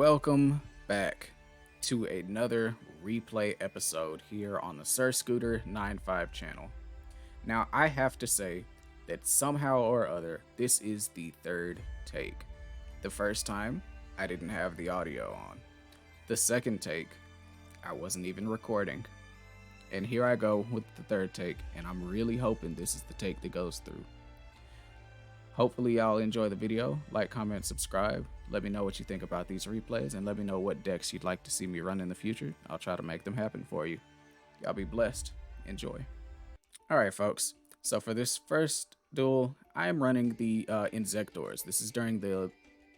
Welcome back to another replay episode here on the Sir Scooter 95 channel. Now, I have to say that somehow or other, this is the third take. The first time, I didn't have the audio on. The second take, I wasn't even recording. And here I go with the third take, and I'm really hoping this is the take that goes through. Hopefully y'all enjoy the video. Like, comment, subscribe. Let me know what you think about these replays, and let me know what decks you'd like to see me run in the future. I'll try to make them happen for you. Y'all be blessed. Enjoy. Alright folks, so for this first duel, I am running the Insectors. This is during the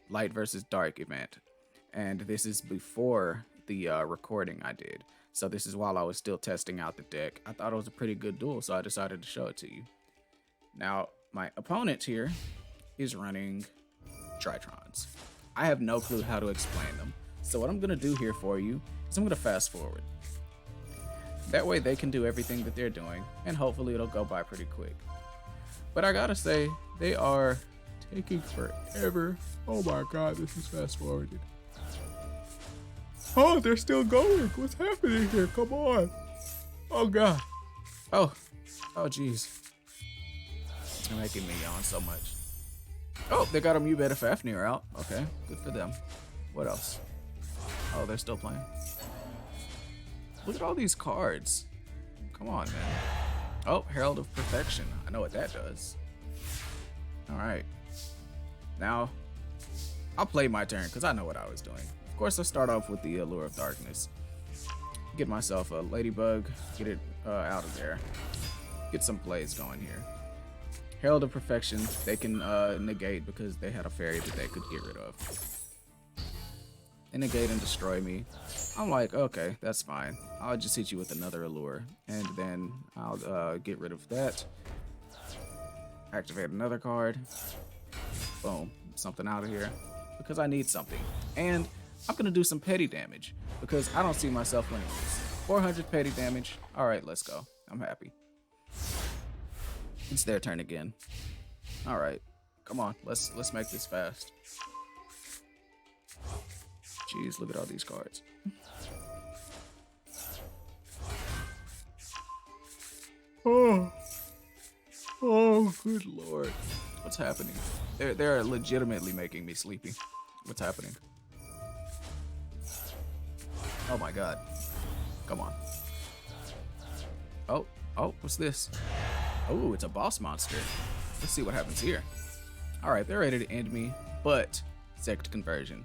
Light versus Dark event, and this is before the recording I did. So this is while I was still testing out the deck. I thought it was a pretty good duel, so I decided to show it to you. Now, my opponent here is running Tritrons. I have no clue how to explain them. So what I'm going to do here for you is I'm going to fast forward. That way they can do everything that they're doing, and hopefully it'll go by pretty quick. But I gotta say, they are taking forever. Oh my god, this is fast forwarded. Oh, they're still going. What's happening here? Come on. Oh god. Oh jeez. They're making me yawn so much. Oh, they got a Mubeta Fafnir out. Okay, good for them. What else? Oh, they're still playing. Look at all these cards. Come on, man. Oh, Herald of Perfection. I know what that does. Alright. Now, I'll play my turn because I know what I was doing. Of course, I start off with the Allure of Darkness. Get myself a Ladybug. Get it out of there. Get some plays going here. Herald of Perfection, they can negate because they had a fairy that they could get rid of. They negate and destroy me. I'm like, okay, that's fine. I'll just hit you with another Allure, and then I'll get rid of that. Activate another card. Boom, something out of here because I need something. And I'm gonna do some petty damage because I don't see myself winning this. 400 petty damage. All right, let's go. I'm happy. It's their turn again. All right, come on, let's make this fast. Jeez, look at all these cards. Oh, good lord. What's happening? They're legitimately making me sleepy. What's happening? Oh my god. Come on. Oh, what's this? Oh, it's a boss monster. Let's see what happens here. Alright, they're ready to end me, but Sect Conversion.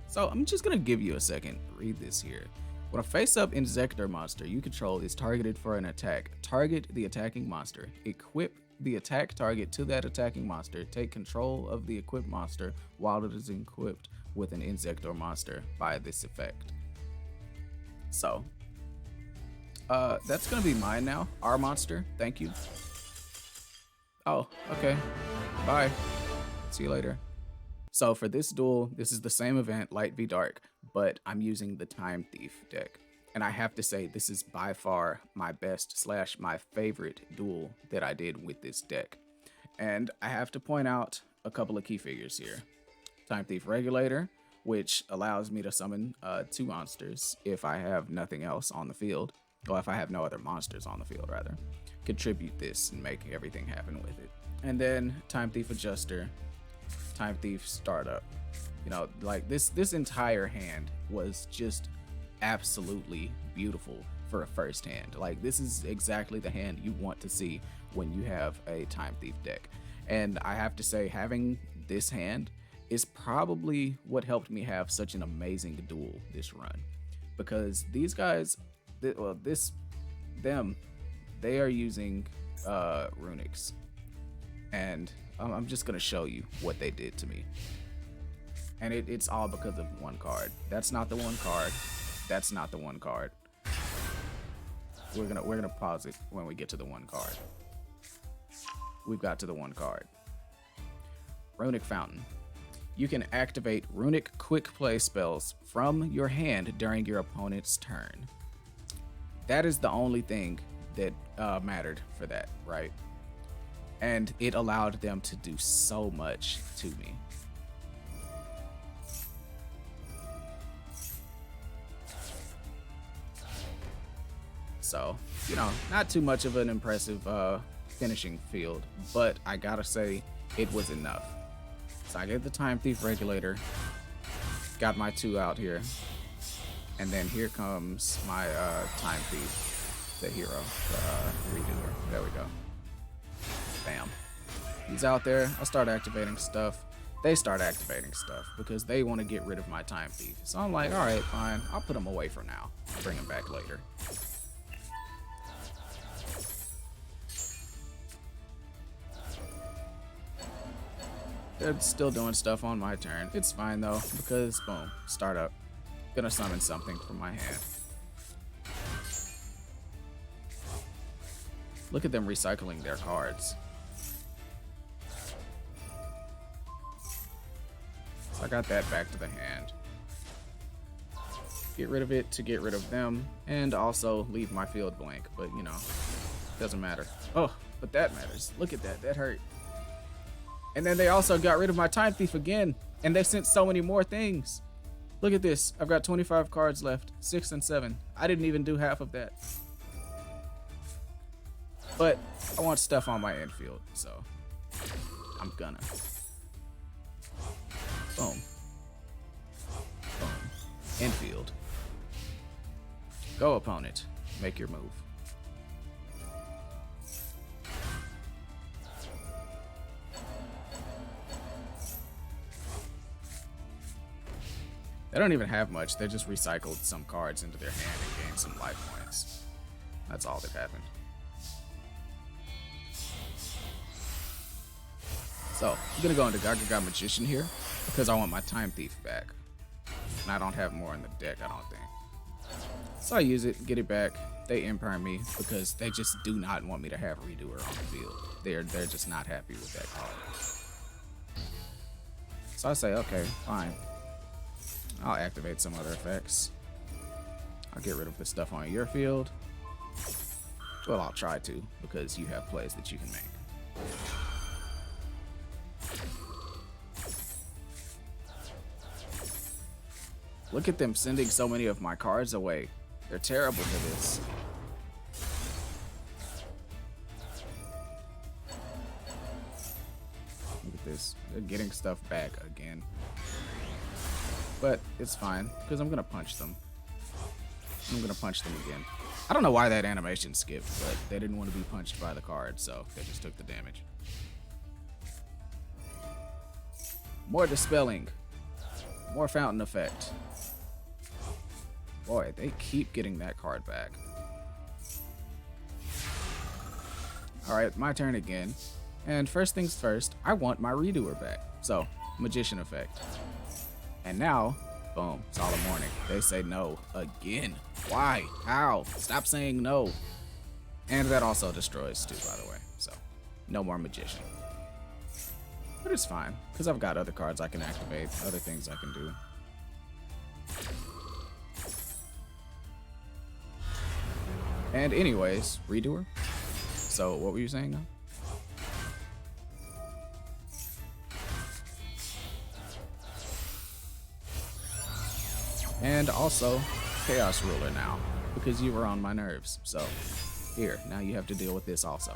So I'm just gonna give you a second to read this here. When a face-up Insector monster you control is targeted for an attack, target the attacking monster, equip the attack target to that attacking monster, take control of the equipped monster while it is equipped with an Insector monster by this effect. So, that's gonna be mine now. Our monster, thank you. Oh, okay. Bye. See you later. So for this duel, this is the same event, Light v Dark, but I'm using the Time Thief deck. And I have to say, this is by far my best / my favorite duel that I did with this deck. And I have to point out a couple of key figures here. Time Thief Regulator, which allows me to summon 2 monsters if I have nothing else on the field. Or if I have no other monsters on the field, rather. Contribute this and make everything happen with it. And then Time Thief Adjuster, Time Thief Startup. You know, like this entire hand was just absolutely beautiful for a first hand. Like, this is exactly the hand you want to see when you have a Time Thief deck. And I have to say, having this hand is probably what helped me have such an amazing duel this run. Because these guys, they are using runics. And I'm just gonna show you what they did to me. And it's all because of one card. That's not the one card. That's not the one card. We're gonna pause it when we get to the one card. We've got to the one card. Runic Fountain. You can activate runic quick play spells from your hand during your opponent's turn. That is the only thing that mattered for that, right? And it allowed them to do so much to me. So, you know, not too much of an impressive finishing field, but I gotta say it was enough. So I get the Time Thief Regulator, got my 2 out here, and then here comes my Time Thief, the hero, the redoer. There we go. Bam. He's out there. I start activating stuff. They start activating stuff because they want to get rid of my Time Thief. So I'm like, all right, fine. I'll put him away for now. I'll bring him back later. They're still doing stuff on my turn. It's fine though, because boom, start up. Gonna summon something from my hand. Look at them recycling their cards. So I got that back to the hand. Get rid of it to get rid of them, and also leave my field blank, but you know, doesn't matter. Oh, but that matters. Look at that, that hurt. And then they also got rid of my Time Thief again, and they sent so many more things. Look at this. I've got 25 cards left, 6 and 7. I didn't even do half of that. But I want stuff on my infield, so I'm gonna. Boom. Boom. Infield. Go, opponent. Make your move. They don't even have much. They just recycled some cards into their hand and gained some life points. That's all that happened. So, I'm gonna go into Gaga Magician here because I want my Time Thief back. And I don't have more in the deck, I don't think. So I use it, get it back. They Empire me because they just do not want me to have Redoer on the field. They're just not happy with that card. So I say, okay, fine. I'll activate some other effects. I'll get rid of the stuff on your field. Well, I'll try to, because you have plays that you can make. Look at them sending so many of my cards away. They're terrible for this. Look at this. They're getting stuff back again. But it's fine, because I'm going to punch them. I'm going to punch them again. I don't know why that animation skipped, but they didn't want to be punched by the card, so they just took the damage. More Dispelling. More Fountain Effect. Boy, they keep getting that card back. Alright, my turn again. And first things first, I want my Redoer back. So, Magician Effect. And now, boom, Solemn Warning. They say no again. Why? How? Stop saying no. And that also destroys too, by the way. So, no more Magician. But it's fine, because I've got other cards I can activate, other things I can do. And anyways, Redoer. So, what were you saying now? And also, Chaos Ruler now, because you were on my nerves. So, here, now you have to deal with this also.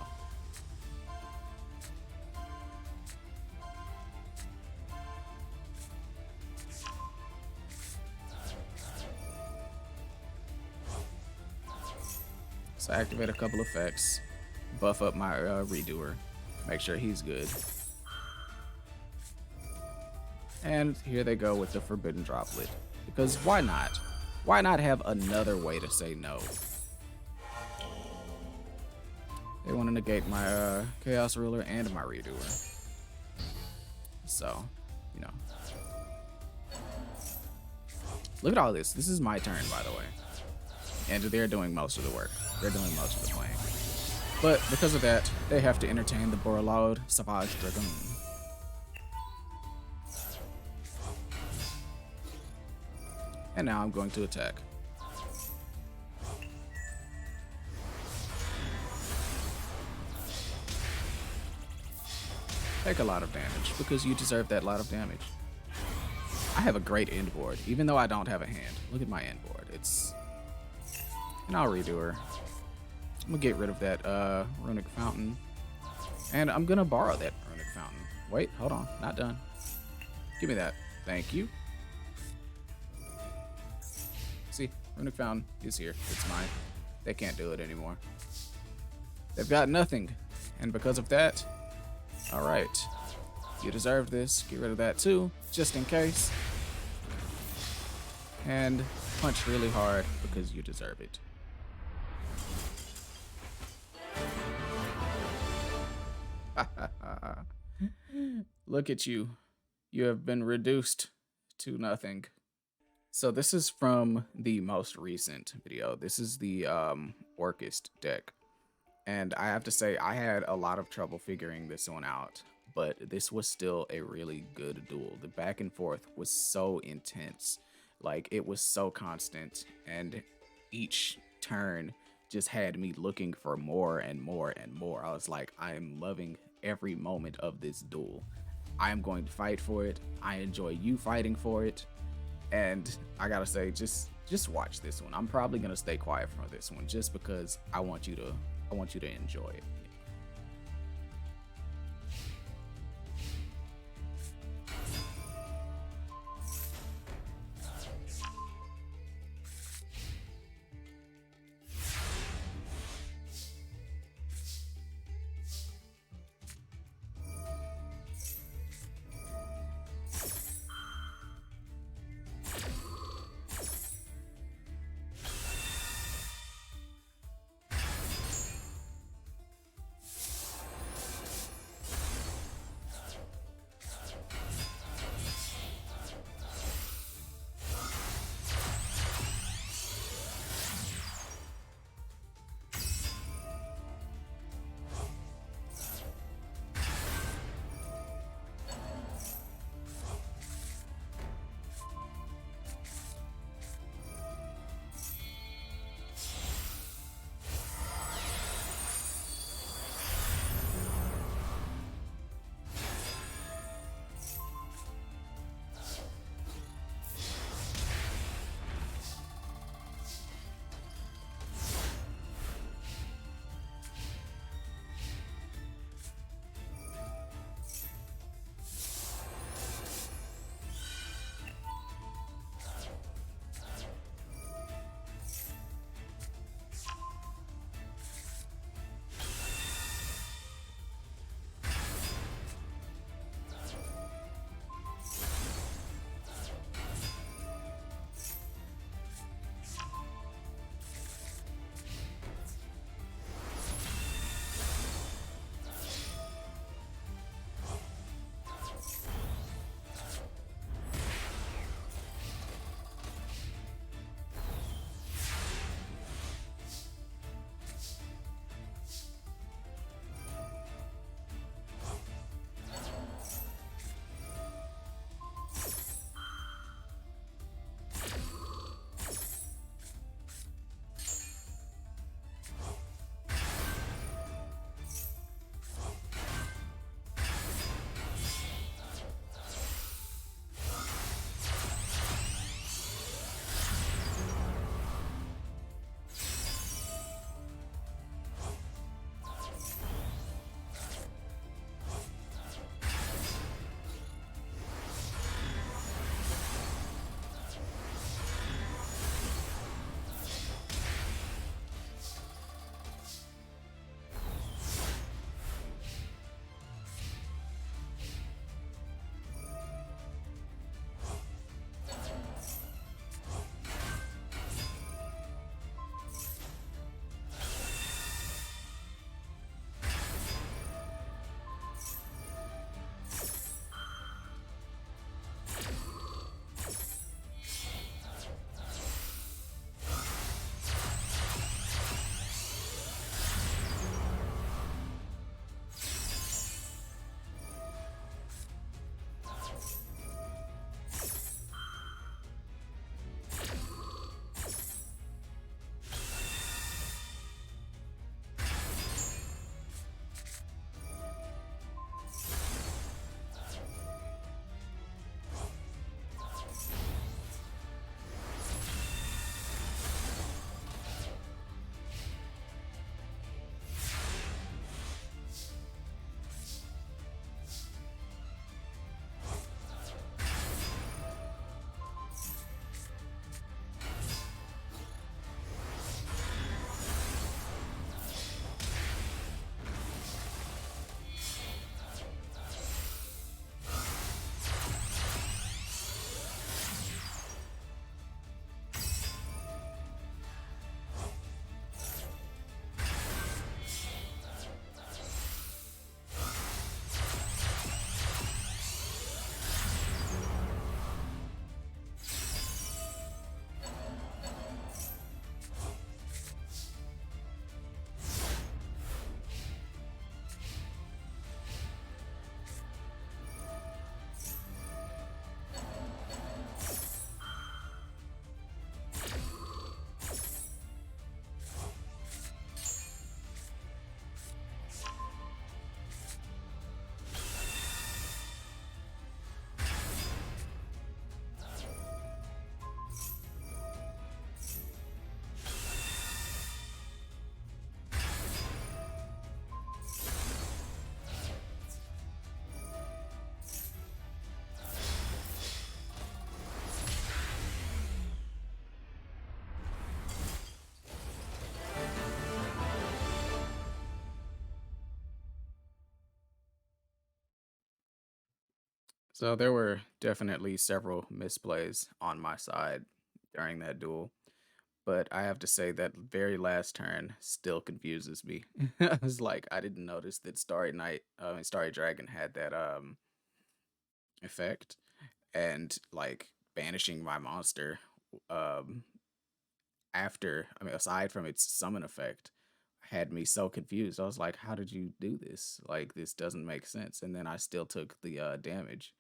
So activate a couple effects, buff up my Redoer, make sure he's good. And here they go with the Forbidden Droplet. Because why not? Why not have another way to say no? They want to negate my Chaos Ruler and my Redoer. So, you know. Look at all this. This is my turn, by the way. And they're doing most of the work. They're doing most of the playing. But because of that, they have to entertain the Borlaud Savage Dragoon. And now I'm going to attack. Take a lot of damage, because you deserve that lot of damage. I have a great end board, even though I don't have a hand. Look at my end board. It's... And I'll Redo her. I'm gonna get rid of that runic fountain. And I'm gonna borrow that runic fountain. Wait, hold on, not done. Give me that. Thank you. See, runic fountain is here. It's mine. They can't do it anymore. They've got nothing. And because of that, alright. You deserve this. Get rid of that too, just in case. And punch really hard because you deserve it. Look at you. You have been reduced to nothing. So this is from the most recent video. This is the Orcust deck. And I have to say, I had a lot of trouble figuring this one out, but this was still a really good duel. The back and forth was so intense. Like, it was so constant, and each turn just had me looking for more and more and more. I was like, I am loving every moment of this duel. I am going to fight for it. I enjoy you fighting for it. And I gotta say, just watch this one. I'm probably gonna stay quiet for this one just because I want you to enjoy it. So there were definitely several misplays on my side during that duel, but I have to say that very last turn still confuses me. I was like, I didn't notice that Starry Dragon had that effect, and like banishing my monster um aside from its summon effect had me so confused. I was like, how did you do this? Like, this doesn't make sense. And then I still took the damage.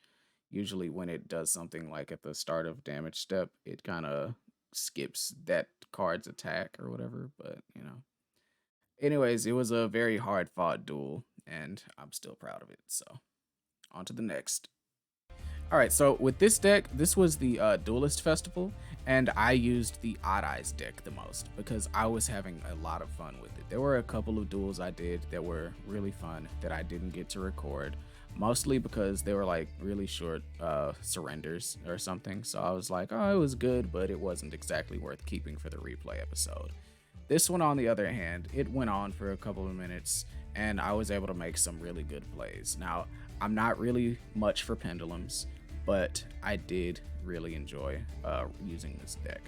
Usually when it does something like at the start of damage step, it kind of skips that card's attack or whatever, but you know. Anyways, it was a very hard fought duel and I'm still proud of it. So, on to the next. All right, so with this deck, this was the Duelist Festival, and I used the Odd Eyes deck the most because I was having a lot of fun with it. There were a couple of duels I did that were really fun that I didn't get to record, mostly because they were like really short surrenders or something. So I was like, oh, it was good, but it wasn't exactly worth keeping for the replay episode. This one, on the other hand, it went on for a couple of minutes, and I was able to make some really good plays. Now, I'm not really much for pendulums, but I did really enjoy using this deck.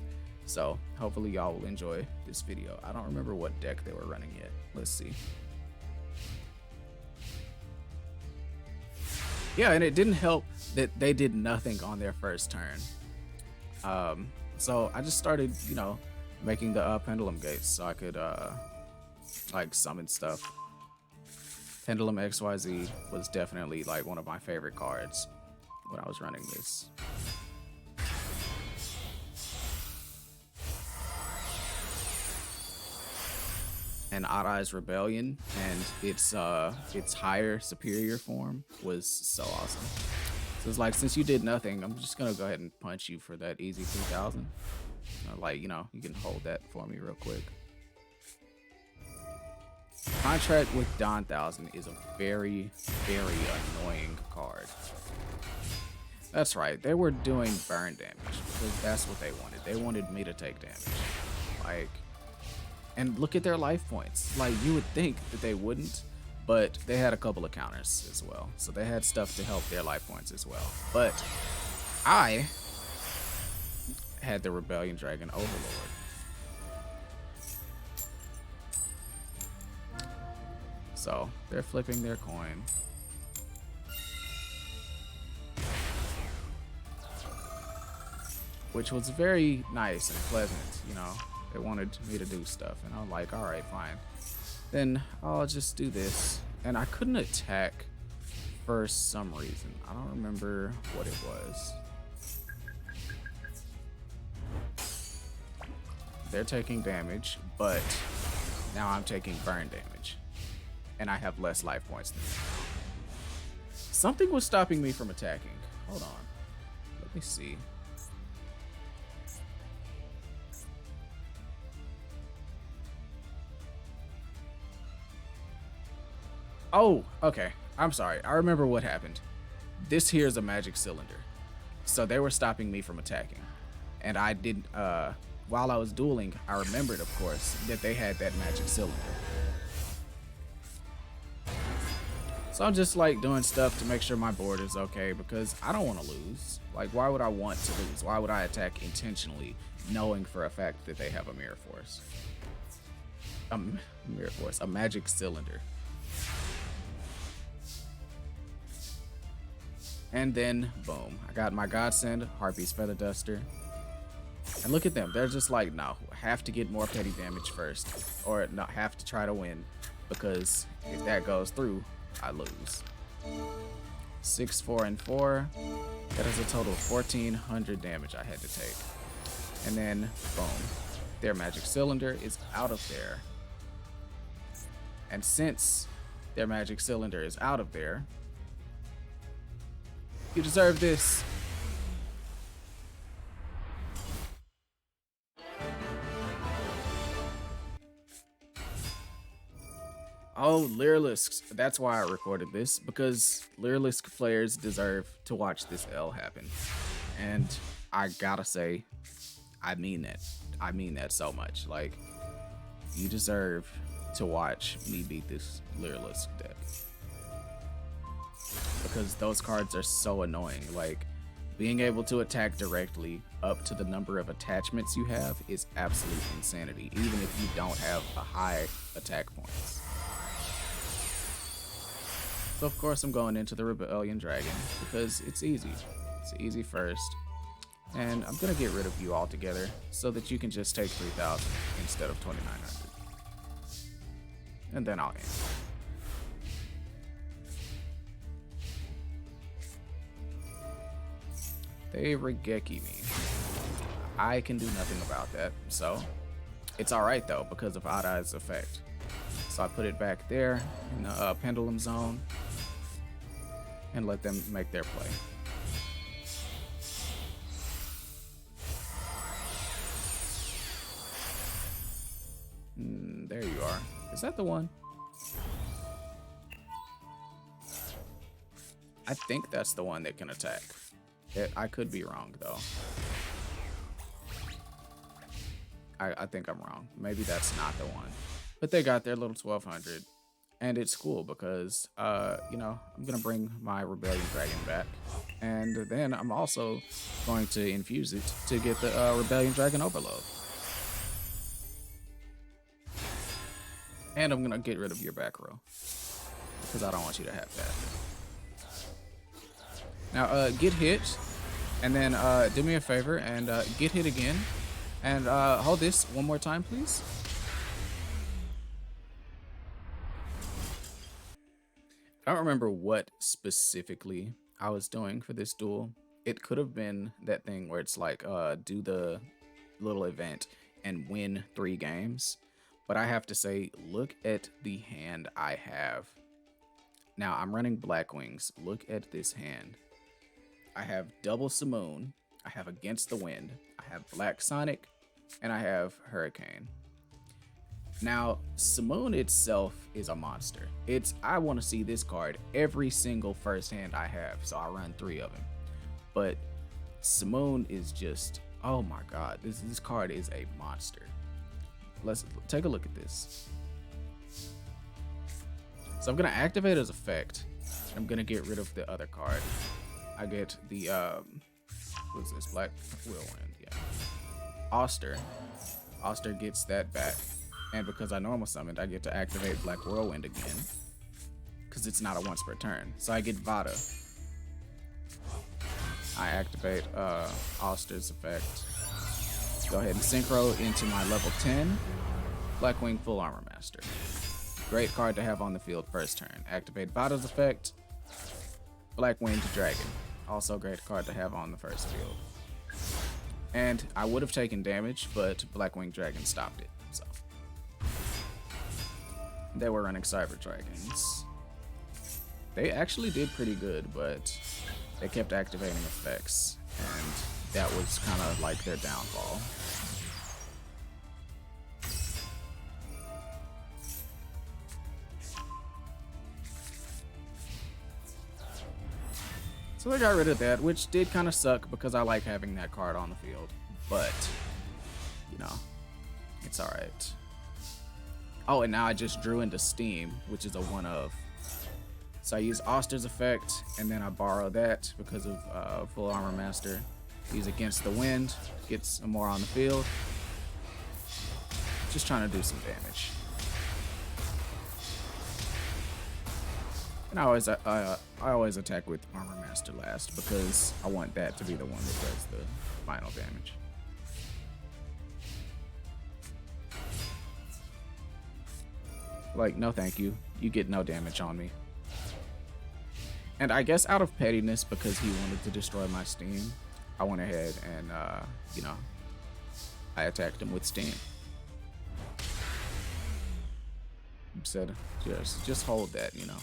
So hopefully y'all will enjoy this video. I don't remember what deck they were running yet. Let's see. Yeah, and it didn't help that they did nothing on their first turn. So I just started, making the pendulum gates so I could like summon stuff. Pendulum XYZ was definitely like one of my favorite cards when I was running this. And Odd Eyes Rebellion and its higher superior form was so awesome. So it's like, since you did nothing, I'm just gonna go ahead and punch you for that easy 3000. Like, you can hold that for me real quick. Contract with Don Thousand is a very, very annoying card. That's right, they were doing burn damage because that's what they wanted. They wanted me to take damage. Like, and look at their life points. Like, you would think that they wouldn't, but they had a couple of counters as well. So they had stuff to help their life points as well. But I had the Rebellion Dragon Overlord. So they're flipping their coin. Which was very nice and pleasant, They wanted me to do stuff, and I'm like, all right, fine. Then I'll just do this. And I couldn't attack for some reason. I don't remember what it was. They're taking damage, but now I'm taking burn damage. And I have less life points than them. Something was stopping me from attacking. Hold on. Let me see. Oh, okay. I'm sorry. I remember what happened. This here is a magic cylinder. So they were stopping me from attacking. And I didn't, while I was dueling, I remembered, of course, that they had that magic cylinder. So I'm just like doing stuff to make sure my board is okay because I don't want to lose. Like, why would I want to lose? Why would I attack intentionally knowing for a fact that they have a mirror force? A magic cylinder. And then, boom, I got my Godsend, Harpy's Feather Duster. And look at them. They're just like, no, have to get more petty damage first. Or not have to try to win. Because if that goes through, I lose. 6, 4, and 4. That is a total of 1400 damage I had to take. And then, boom, their magic cylinder is out of there. And since their magic cylinder is out of there, you deserve this. Oh, Lyrilisk. That's why I recorded this, because Lyrilisk players deserve to watch this L happen. And I gotta say, I mean that. I mean that so much. Like, you deserve to watch me beat this Lyrilisk deck. because those cards are so annoying. Like, being able to attack directly up to the number of attachments you have is absolute insanity, even if you don't have a high attack points. So of course I'm going into the Rebellion Dragon because it's easy. It's easy first. And I'm gonna get rid of you altogether so that you can just take 3,000 instead of 2,900. And then I'll end. They Regeki me. I can do nothing about that, so it's alright though because of Odd Eye's effect. So I put it back there in the pendulum zone and let them make their play. There you are. Is that the one? I think that's the one that can attack. I could be wrong though. I think I'm wrong. Maybe that's not the one. But they got their little 1,200. And it's cool because, you know, I'm going to bring my Rebellion Dragon back. And then I'm also going to infuse it to get the Rebellion Dragon Overload. And I'm going to get rid of your back row because I don't want you to have that. Now, get hit. And then do me a favor and get hit again. And hold this one more time, please. I don't remember what specifically I was doing for this duel. It could have been that thing where it's like, do the little event and win 3 games. But I have to say, look at the hand I have. Now, I'm running Black Wings. Look at this hand. I have double Simoon. I have Against the Wind. I have Black Sonic. And I have Hurricane. Now, Simoon itself is a monster. I want to see this card every single first hand I have, so I run 3 of them. But Simoon is just, oh my god, this card is a monster. Let's take a look at this. So I'm gonna activate his effect. I'm gonna get rid of the other card. I get the what's this? Black Whirlwind, yeah. Oster gets that back. And because I normal summoned, I get to activate Black Whirlwind again. Because it's not a once per turn. So I get Vada. I activate Oster's effect. Go ahead and synchro into my level 10 Blackwing Full Armor Master. Great card to have on the field first turn. Activate Vada's effect. Blackwing Dragon. Also great card to have on the first field. And I would have taken damage, but Blackwing Dragon stopped it. So they were running Cyber Dragons. They actually did pretty good, but they kept activating effects, and that was kind of like their downfall. So they got rid of that, which did kind of suck because I like having that card on the field, but you know, it's all right. Oh, and now I just drew into Steam, which is a one of. So I use Oster's effect, and then I borrow that because of Full Armor Master. He's Against the Wind, gets some more on the field. Just trying to do some damage. And I always attack with Armor Master last because I want that to be the one that does the final damage. Like, no thank you. You get no damage on me. And I guess out of pettiness, because he wanted to destroy my Steam, I went ahead and, you know, I attacked him with Steam. Said, just hold that, you know.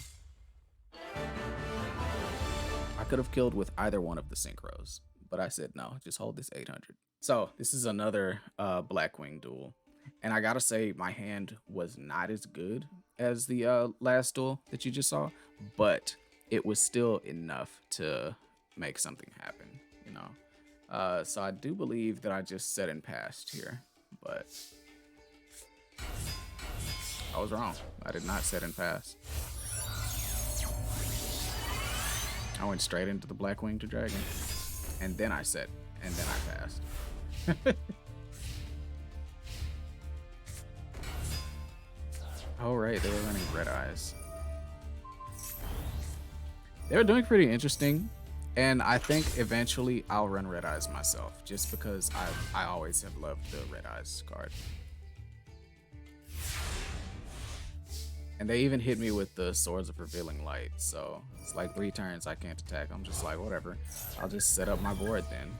I could have killed with either one of the synchros, but I said no, just hold this 800. So this is another Blackwing duel. And I gotta say, my hand was not as good as the last duel that you just saw, but it was still enough to make something happen, you know. So I do believe that I just set and passed here, but I was wrong. I did not set and pass. I went straight into the Black Winged Dragon. And then I set, and then I passed. Oh, right, they were running Red Eyes. They were doing pretty interesting. And I think eventually I'll run Red Eyes myself, just because I always have loved the Red Eyes card. And they even hit me with the Swords of Revealing Light, so it's like 3 turns I can't attack. I'm just like, whatever. I'll just set up my board then.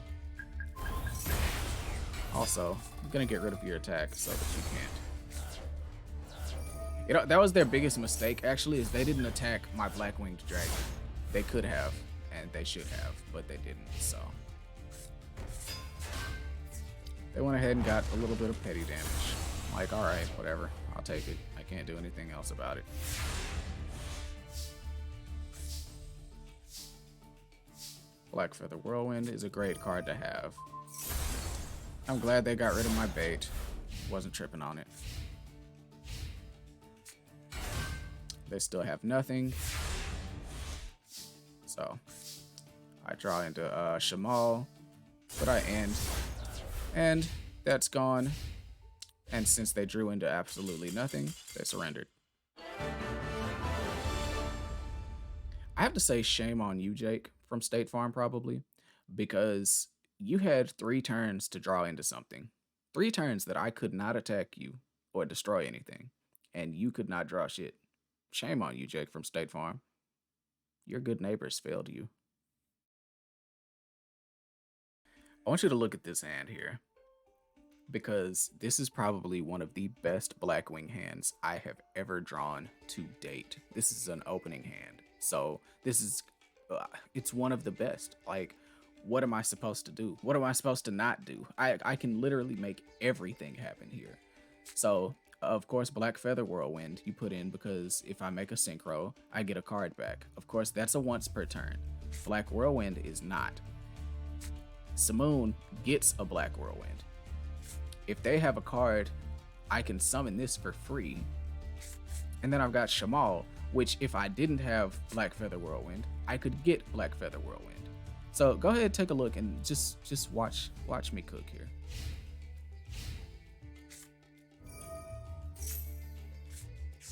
Also, I'm gonna get rid of your attack so that you can't. You know, that was their biggest mistake, actually, is they didn't attack my Black Winged Dragon. They could have, and they should have, but they didn't, so. They went ahead and got a little bit of petty damage. I'm like, alright, whatever, I'll take it. I can't do anything else about it. Black Feather Whirlwind is a great card to have. I'm glad they got rid of my bait. Wasn't tripping on it. They still have nothing. So I draw into Shamal, but I end. And that's gone. And since they drew into absolutely nothing, they surrendered. I have to say shame on you, Jake, from State Farm probably, because you had 3 turns to draw into something. 3 turns that I could not attack you or destroy anything, and you could not draw shit. Shame on you, Jake, from State Farm. Your good neighbors failed you. I want you to look at this hand here, because this is probably one of the best Blackwing hands I have ever drawn to date. This is an opening hand, so this is, it's one of the best. Like, what am I supposed to do? What am I supposed to not do? I can literally make everything happen here. So, of course, Black Feather Whirlwind you put in because if I make a synchro, I get a card back. Of course, that's a once per turn. Black Whirlwind is not. Simoon gets a Black Whirlwind. If they have a card, I can summon this for free. And then I've got Shamal, which if I didn't have Black Feather Whirlwind, I could get Black Feather Whirlwind. So go ahead, take a look, and just watch me cook here.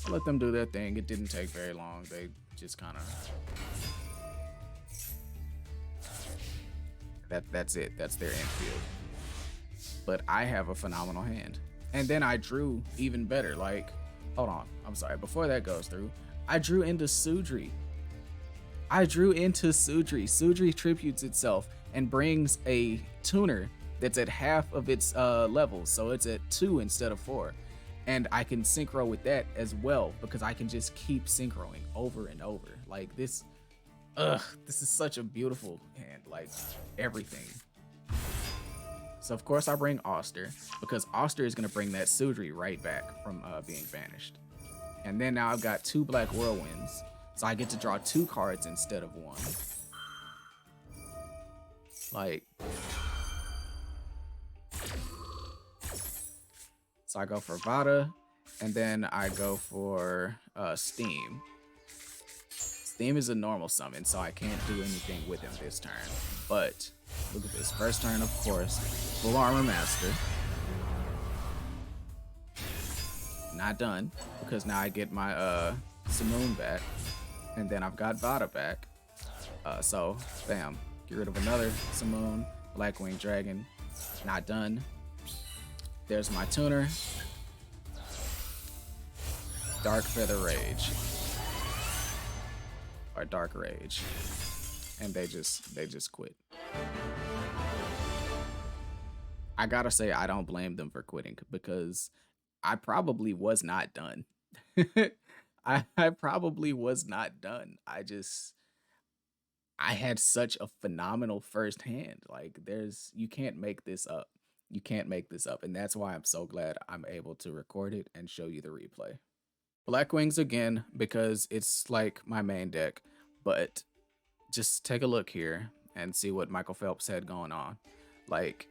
I let them do their thing. It didn't take very long. They just kind of... That's it. That's their infield. But I have a phenomenal hand. And then I drew even better. Like, hold on. I'm sorry. Before that goes through, I drew into Sudri. Sudri tributes itself and brings a tuner that's at half of its levels. So it's at 2 instead of 4. And I can synchro with that as well because I can just keep synchroing over and over. Like this, this is such a beautiful hand, like everything. So of course I bring Oster because Oster is gonna bring that Sudri right back from being banished. And then now I've got 2 Black Whirlwinds, so I get to draw 2 cards instead of 1. Like, so I go for Vada, and then I go for Steam. Steam is a normal summon, so I can't do anything with him this turn. But look at this. First turn, of course, Full Armor Master. Not done, because now I get my Simoon back, and then I've got Vada back. So, bam. Get rid of another Simoon, Blackwing Dragon. Not done. There's my tuner. Dark Feather Rage. Or Dark Rage. And they just quit. I gotta say, I don't blame them for quitting because I probably was not done. I probably was not done. I had such a phenomenal first hand. Like you can't make this up. You can't make this up. And that's why I'm so glad I'm able to record it and show you the replay. Black Wings again, because it's like my main deck, but just take a look here and see what Michael Phelps had going on. Like,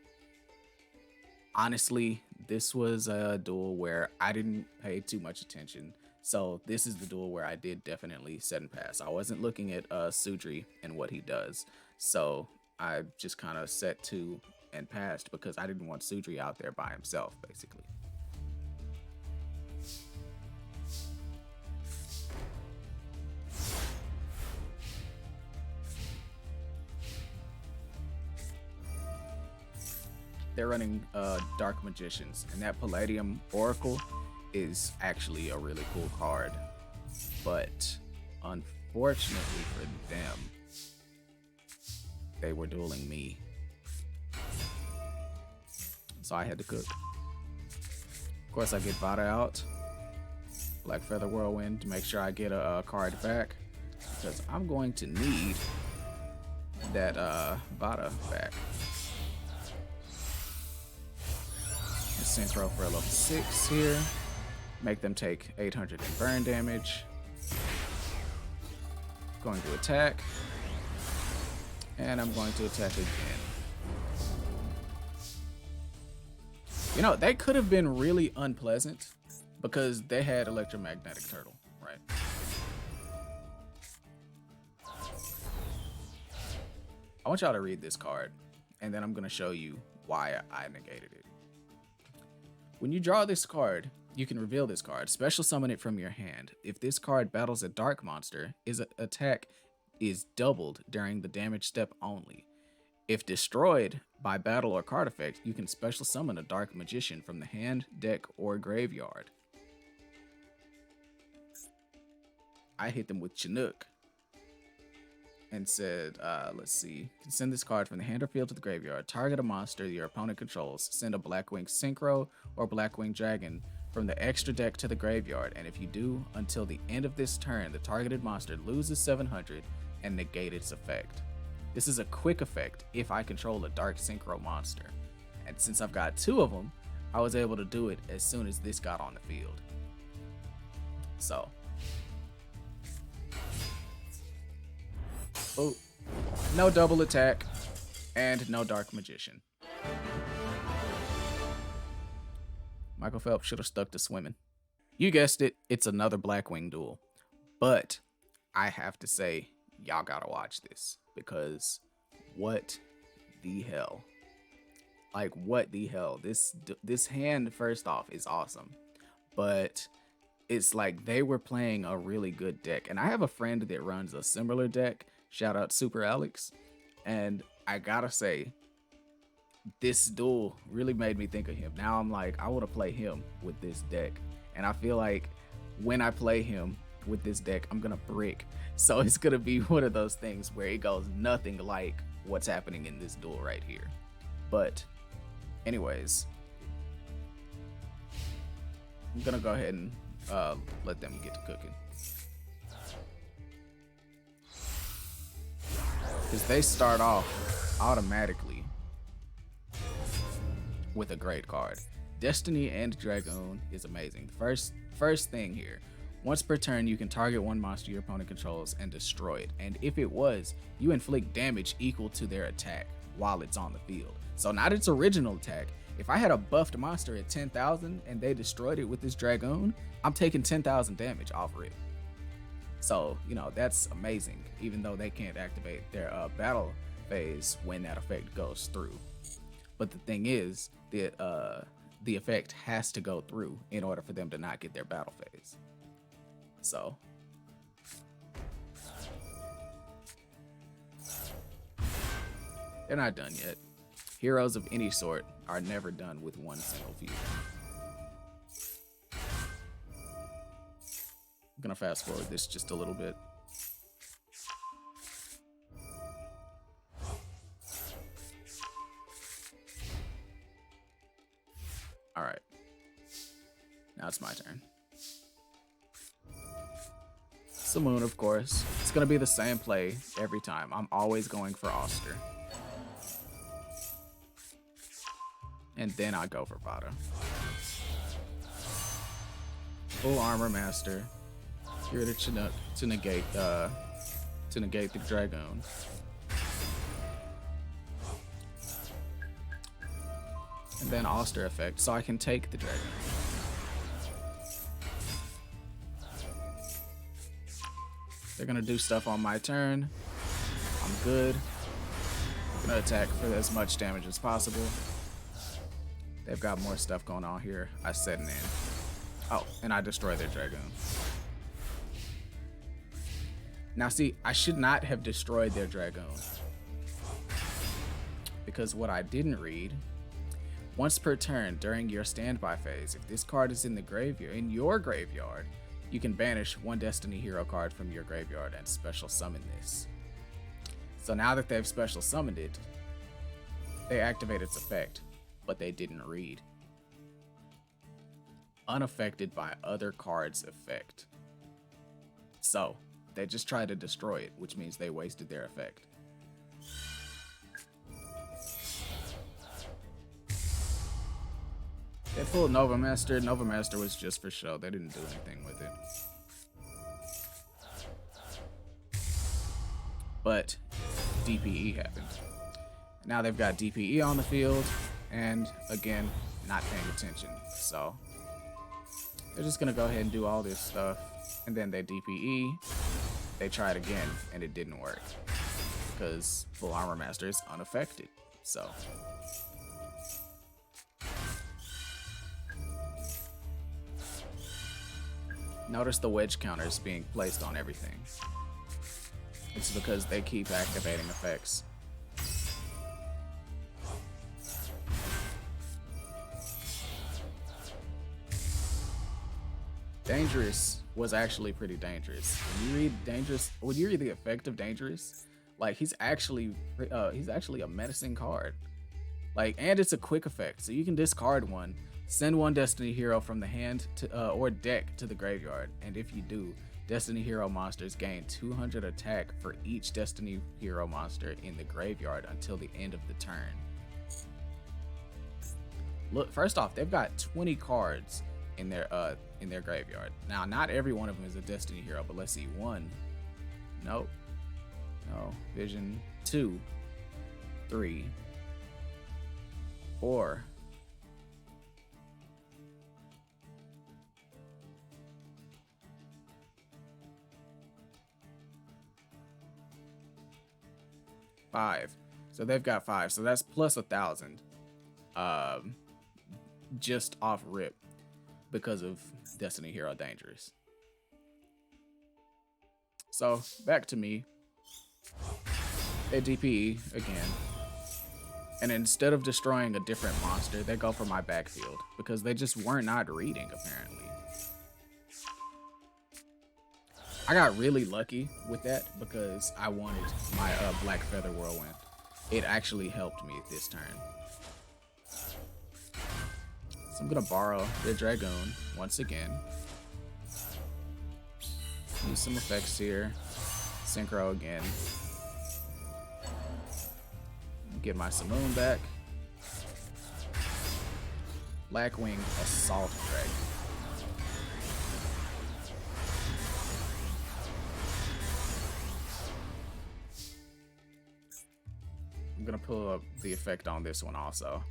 honestly, this was a duel where I didn't pay too much attention So this is the duel where I did definitely set and pass. I wasn't looking at Sudri and what he does. So I just kind of set to and passed because I didn't want Sudri out there by himself, basically. They're running Dark Magicians, and that Palladium Oracle is actually a really cool card. But unfortunately for them, they were dueling me. So I had to cook. Of course, I get Vada out. Black Feather Whirlwind to make sure I get a card back, because I'm going to need that Vada back. Synchro for a level 6 here. Make them take 800 in burn damage. Going to attack. And I'm going to attack again. You know, they could have been really unpleasant because they had Electromagnetic Turtle, right? I want y'all to read this card, and then I'm going to show you why I negated it. When you draw this card, you can reveal this card, special summon it from your hand. If this card battles a dark monster, its attack is doubled during the damage step only. If destroyed by battle or card effect, you can special summon a dark magician from the hand, deck, or graveyard. I hit them with Chinook and said, let's see, you can send this card from the hand or field to the graveyard, target a monster your opponent controls, send a Blackwing Synchro or Blackwing Dragon from the extra deck to the graveyard, and if you do, until the end of this turn, the targeted monster loses 700 and negate its effect. This is a quick effect if I control a dark Synchro monster, and since I've got 2 of them, I was able to do it as soon as this got on the field. So, oh, no double attack and no dark magician. Michael Phelps should have stuck to swimming. You guessed it, it's another Blackwing duel. But I have to say, y'all gotta watch this, because what the hell? Like, what the hell? This hand, first off, is awesome. But it's like they were playing a really good deck. And I have a friend that runs a similar deck. Shout out Super Alex. And I gotta say, this duel really made me think of him. Now I'm like, I want to play him with this deck. And I feel like when I play him with this deck, I'm going to brick. So it's going to be one of those things where it goes nothing like what's happening in this duel right here. But anyways, I'm going to go ahead and let them get to cooking. Because they start off automatically with a great card. Destiny and Dragoon is amazing. First thing here, once per turn you can target one monster your opponent controls and destroy it, and if it was, you inflict damage equal to their attack while it's on the field. So not its original attack. If I had a buffed monster at 10,000 and they destroyed it with this Dragoon, I'm taking 10,000 damage off rip. So, you know, that's amazing, even though they can't activate their battle phase when that effect goes through. But the thing is, the effect has to go through in order for them to not get their battle phase. So, they're not done yet. Heroes of any sort are never done with one single fusion. I'm gonna fast forward this just a little bit. All right, now it's my turn. Simoon, of course. It's gonna be the same play every time. I'm always going for Oster. And then I go for Vada. Full Armor Master. Here to Chinook to negate the Dragoon. And then Oster effect, so I can take the Dragon. They're gonna do stuff on my turn. I'm good. I'm gonna attack for as much damage as possible. They've got more stuff going on here. I set an in. Oh, and I destroy their Dragoon. Now see, I should not have destroyed their Dragoon. Because what I didn't read, once per turn during your standby phase, if this card is in the graveyard, in your graveyard, you can banish one Destiny Hero card from your graveyard and special summon this. So now that they've special summoned it, they activate its effect, but they didn't read. Unaffected by other cards' effect. So they just tried to destroy it, which means they wasted their effect. They pulled Nova Master. Nova Master was just for show. They didn't do anything with it. But DPE happened. Now they've got DPE on the field, and again, not paying attention. So they're just gonna go ahead and do all this stuff, and then they DPE. They tried again, and it didn't work because Full Armor Master is unaffected. So notice the wedge counters being placed on everything. It's because they keep activating effects. Dangerous was actually pretty dangerous. When you read the effect of Dangerous, like he's actually a menacing card. Like, and it's a quick effect, so you can discard one, send one Destiny Hero from the hand to or deck to the graveyard, and if you do, Destiny Hero monsters gain 200 attack for each Destiny Hero monster in the graveyard until the end of the turn. Look, first off, they've got 20 cards in their graveyard. Now, not every one of them is a Destiny Hero, but let's see. 1, nope, no, Vision, 2, 3, 4, 5. So they've got 5. So that's plus 1,000. Just off rip because of Destiny Hero Dangerous. So back to me. They DPE again. And instead of destroying a different monster, they go for my backfield because they just were not reading, apparently. I got really lucky with that because I wanted my Black Feather Whirlwind. It actually helped me this turn. So I'm gonna borrow their Dragoon once again. Use some effects here. Synchro again. Get my Simoon back. Blackwing Assault Dragon. I'm gonna pull up the effect on this one also.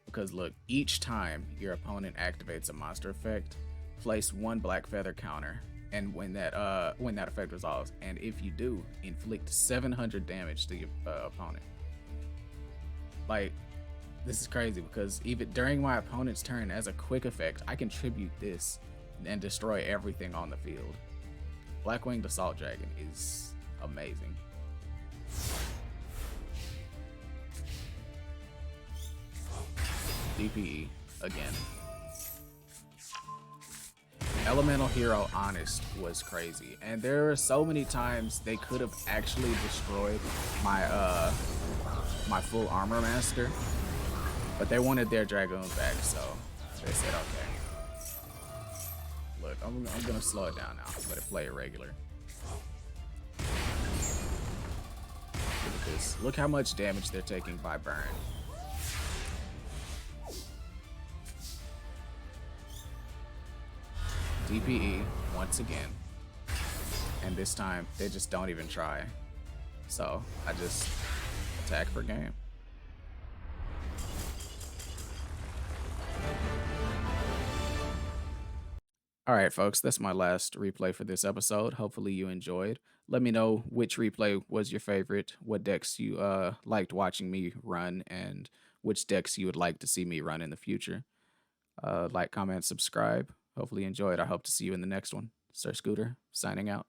Because look, each time your opponent activates a monster effect, place one Black Feather counter, and when that effect resolves, and if you do, inflict 700 damage to your opponent. Like, this is crazy because even during my opponent's turn as a quick effect, I can tribute this and destroy everything on the field. Blackwinged Assault Dragon is amazing. DPE again. Elemental Hero Honest was crazy, and there are so many times they could have actually destroyed my my Full Armor Master, but they wanted their Dragoon back, so they said okay. Look, I'm gonna slow it down now. I'm gonna play it regular. Look at this. Look how much damage they're taking by burn. DPE once again, and this time they just don't even try, so I just attack for game. All right, folks, that's my last replay for this episode. Hopefully you enjoyed. Let me know which replay was your favorite, what decks you liked watching me run, and which decks you would like to see me run in the future. Like, comment, subscribe. Hopefully you enjoyed. I hope to see you in the next one. Sir Scooter, signing out.